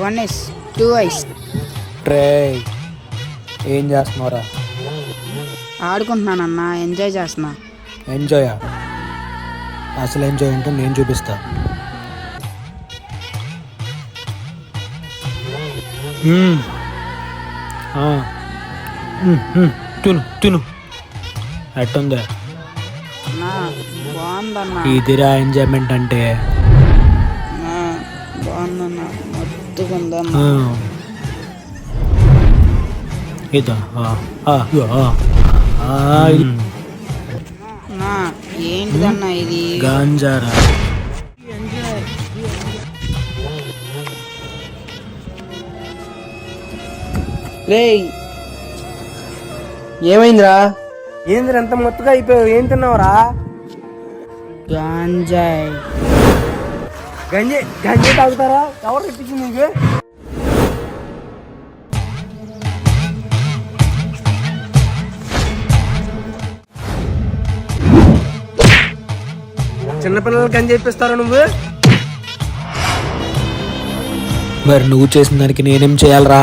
1 is 2 is. Tray ఏం చేస్తున్నావురా? ఆడుకుంటున్నానన్నా, enjoy చేస్తున్నా. ఎంజాయ్ అసలు ఎంజాయ్ అంటే నేను చూపిస్తా. తిను తిను ఎట్టుందా? అన్నా బాగుందన్నా. ఇదిరా ఎంజాయ్మెంట్ అంటే. బాగుందన్నా, మత్తుకుందన్నా. ఇదా ఏంటిదన్నా ఇది? గాంజారా. రేయ్ ఏమైందిరా? ఏందిరా ఎంత మొత్తగా అయిపోయావు? ఏం తిన్నావురా? గాంజాయ్. గంజే గంజే తాగుతారా? ఎవరు తెప్పించింది నీకు? చిన్నపిల్లలకి గంజి చెప్పిస్తారా నువ్వు? మరి నువ్వు చేసిన దానికి నేనేం చేయాలరా?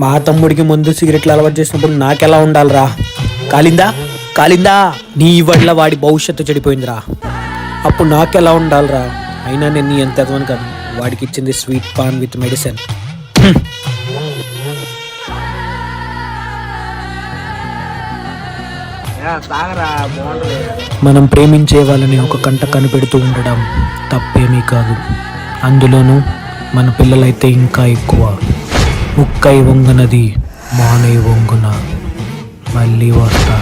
మా తమ్ముడికి ముందు సిగరెట్లు అలవాటు చేసినప్పుడు నాకెలా ఉండాలిరా? కాలిందా కాలిందా? నీ వల్ల వాడి భవిష్యత్తు చెడిపోయిందిరా. అప్పుడు నాకెలా ఉండాలిరా? అయినా నేను నీ ఎంత ఎదవను కాదు. వాడికి ఇచ్చింది స్వీట్ పాన్ విత్ మెడిసిన్. మనం ప్రేమించే వాళ్ళని ఒక కంట కనిపెడుతూ ఉండడం తప్పేమీ కాదు. అందులోనూ మన పిల్లలైతే ఇంకా ఎక్కువ. ముక్కై వంగనది మానై వంగున. మళ్ళీ వస్తా.